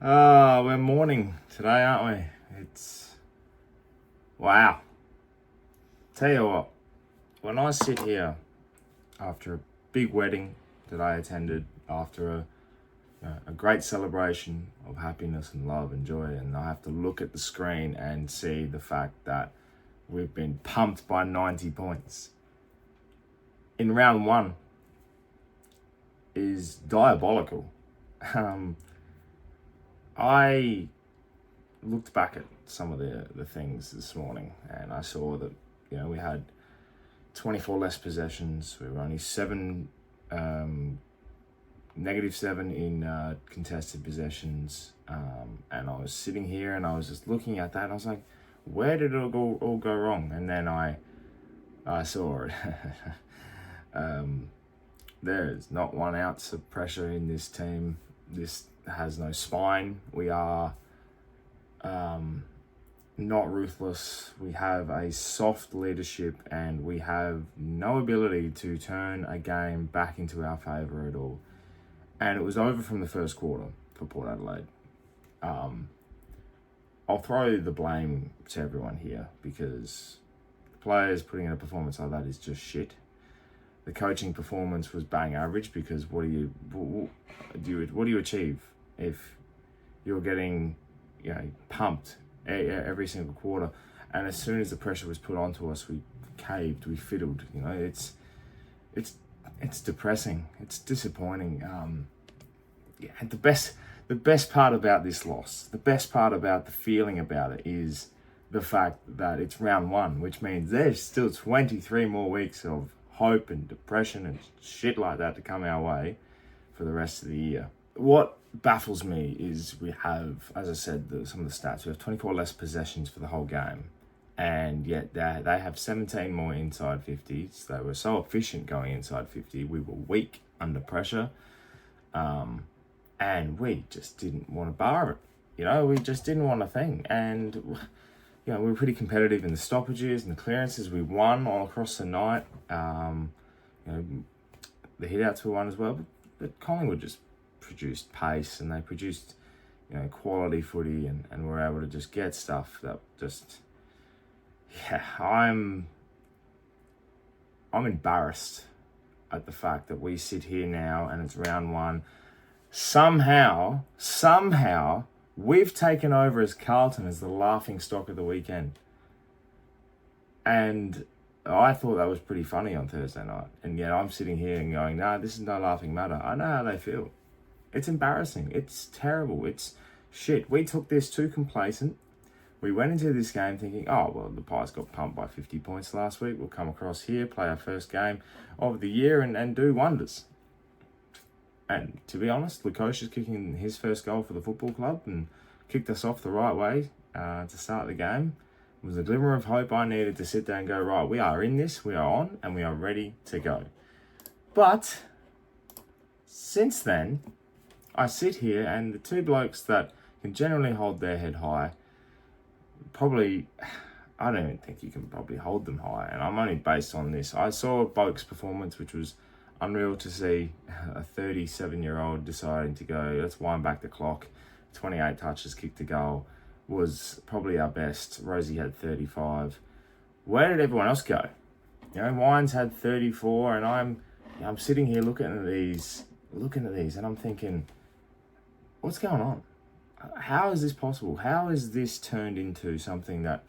We're mourning today, aren't we? It's wow. Tell you what, when I sit here after a big wedding that I attended, after a great celebration of happiness and love and joy, and I have to look at the screen and see the fact that we've been pumped by 90 points in round one is diabolical. I looked back at some of the things this morning and I saw that, we had 24 less possessions. We were only -7 in contested possessions. And I was sitting here and I was just looking at that and I was like, where did it all go wrong? And then I saw it. There is not 1 ounce of pressure in this team. This has no spine. We are not ruthless. We have a soft leadership and we have no ability to turn a game back into our favour at all. And it was over from the first quarter for Port Adelaide. I'll throw the blame to everyone here because the players putting in a performance like that is just shit. The coaching performance was bang average because what do you achieve if you're getting pumped every single quarter, and as soon as the pressure was put onto us, we caved, we fiddled. It's depressing. It's disappointing. And the best part about this loss, the best part about the feeling about it is the fact that it's round one, which means there's still 23 more weeks of hope and depression and shit like that to come our way for the rest of the year. What baffles me is we have, as I said, some of the stats, we have 24 less possessions for the whole game, and yet they have 17 more inside 50s. They were so efficient going inside 50. We were weak under pressure, and we just didn't want to bar it. We just didn't want a thing, and we were pretty competitive in the stoppages and the clearances. We won all across the night. The hit-outs were won as well, but Collingwood just produced pace and they produced, quality footy and were able to just get stuff that just, I'm embarrassed at the fact that we sit here now and it's round one. Somehow, we've taken over as Carlton as the laughing stock of the weekend. And I thought that was pretty funny on Thursday night. And yet I'm sitting here and going, no, this is no laughing matter. I know how they feel. It's embarrassing. It's terrible. It's shit. We took this too complacent. We went into this game thinking, oh, well, the Pies got pumped by 50 points last week. We'll come across here, play our first game of the year and do wonders. And to be honest, Lukosha's kicking his first goal for the football club and kicked us off the right way to start the game. It was a glimmer of hope I needed to sit there and go, right, we are in this, we are on, and we are ready to go. But since then, I sit here and the two blokes that can generally hold their head high, probably, I don't even think you can probably hold them high. And I'm only based on this. I saw Boak's performance, which was unreal to see. A 37-year-old deciding to go, let's wind back the clock. 28 touches, kicked a goal, was probably our best. Rosie had 35. Where did everyone else go? Wines had 34, and I'm sitting here looking at these, and I'm thinking, what's going on? How is this possible? How is this turned into something that,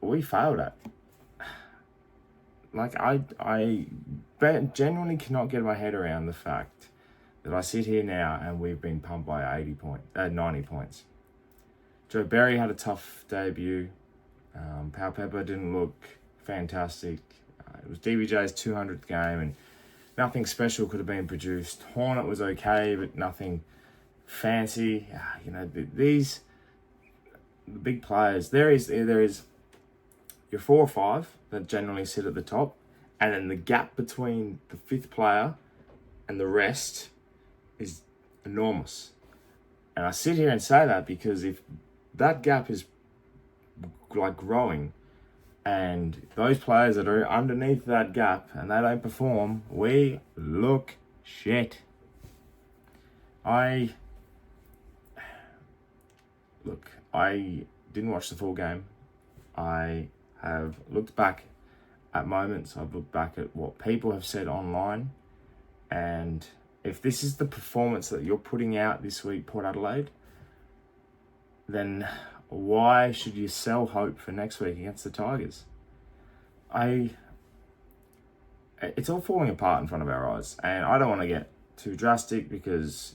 we failed at? Like, I genuinely cannot get my head around the fact that I sit here now and we've been pumped by 90 points. Joe Berry had a tough debut. Pau Pepper didn't look fantastic. It was DBJ's 200th game and nothing special could have been produced. Hornet was okay, but nothing fancy. The big players. There is your 4 or 5 that generally sit at the top, and then the gap between the 5th player and the rest is enormous. And I sit here and say that because if that gap is like growing and those players that are underneath that gap and they don't perform, we look Shit. I didn't watch the full game. I have looked back at moments. I've looked back at what people have said online. And if this is the performance that you're putting out this week, Port Adelaide, then why should you sell hope for next week against the Tigers? It's all falling apart in front of our eyes. And I don't want to get too drastic because,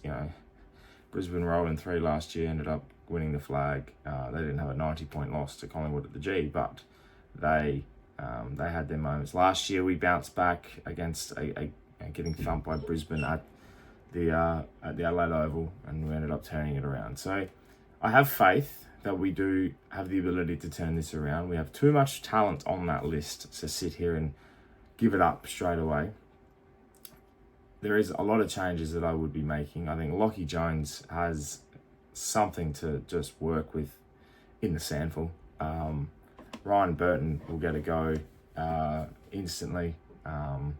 Brisbane rolled in 3 last year, ended up winning the flag. They didn't have a 90-point loss to Collingwood at the G, but they had their moments. Last year, we bounced back against getting thumped by Brisbane at the Adelaide Oval, and we ended up turning it around. So I have faith that we do have the ability to turn this around. We have too much talent on that list to sit here and give it up straight away. There is a lot of changes that I would be making. I think Lachie Jones has something to just work with in the sandful. Ryan Burton will get a go instantly. I'm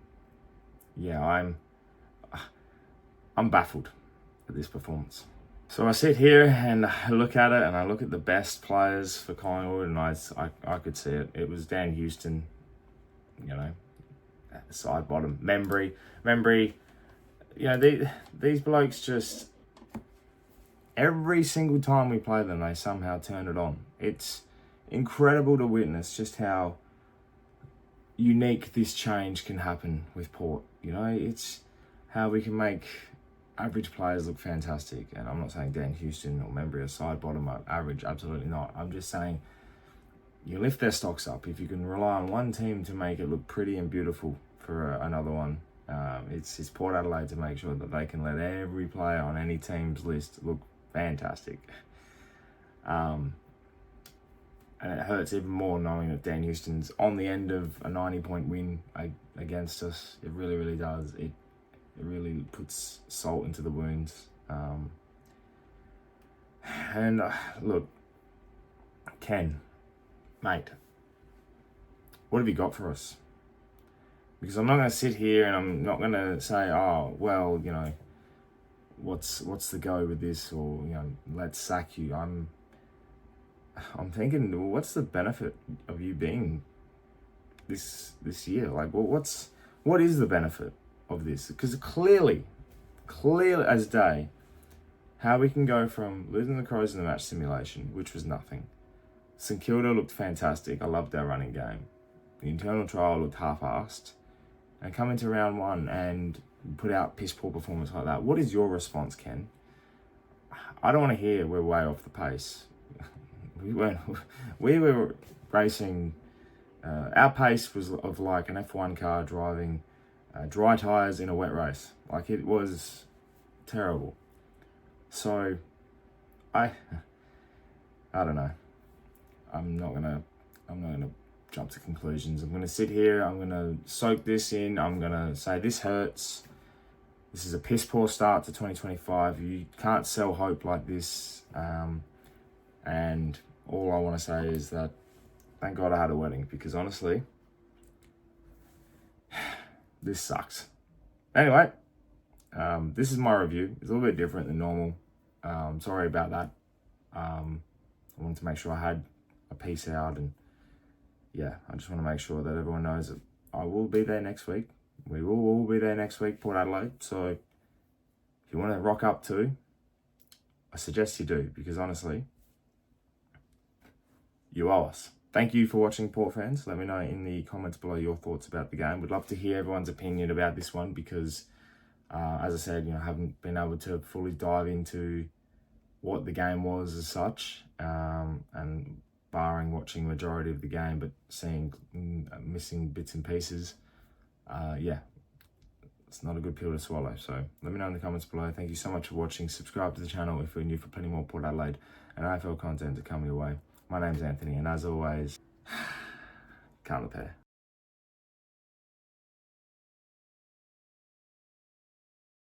baffled at this performance. So I sit here and I look at it, and I look at the best players for Collingwood, and I could see it. It was Dan Houston, side bottom. Membry. These blokes just, every single time we play them, they somehow turn it on. It's incredible to witness just how unique this change can happen with Port. It's how we can make average players look fantastic. And I'm not saying Dan Houston or Membry are side bottom are average, absolutely not. I'm just saying you lift their stocks up. If you can rely on one team to make it look pretty and beautiful for another one, it's Port Adelaide to make sure that they can let every player on any team's list look fantastic. And it hurts even more knowing that Dan Houston's on the end of a 90-point win against us. It really, really does. It really puts salt into the wounds. Look, Ken, mate, what have you got for us? Because I'm not going to sit here and I'm not going to say, oh, well, what's the go with this, or let's sack you. I'm thinking, well, what's the benefit of you being this year? Like, well, what is the benefit of this? Because clearly as day, how we can go from losing the Crows in the match simulation, which was nothing. St Kilda looked fantastic. I loved their running game. The internal trial looked half-assed. And come into round 1 and put out piss poor performance like that. What is your response, Ken? I don't want to hear we're way off the pace. We were racing. Our pace was of like an F1 car driving dry tires in a wet race. Like, it was terrible. So I don't know. I'm not gonna jump to conclusions. I'm gonna sit here. I'm gonna soak this in. I'm gonna say this hurts. This is a piss poor start to 2025. You can't sell hope like this. And all I want to say is that thank God I had a wedding, because honestly, this sucks. Anyway, this is my review. It's a little bit different than normal. Sorry about that. I wanted to make sure I had a piece out, and I just want to make sure that everyone knows that I will be there next week. We will all be there next week, Port Adelaide. So if you want to rock up too, I suggest you do, because honestly, you owe us. Thank you for watching, Port fans. Let me know in the comments below your thoughts about the game. We'd love to hear everyone's opinion about this one, because as I said, I haven't been able to fully dive into what the game was as such, and barring watching majority of the game, but seeing missing bits and pieces, it's not a good pill to swallow. So let me know in the comments below. Thank you so much for watching. Subscribe to the channel if you're new, for plenty more Port Adelaide and AFL content to come your way. My name's Anthony, and as always, ThePear.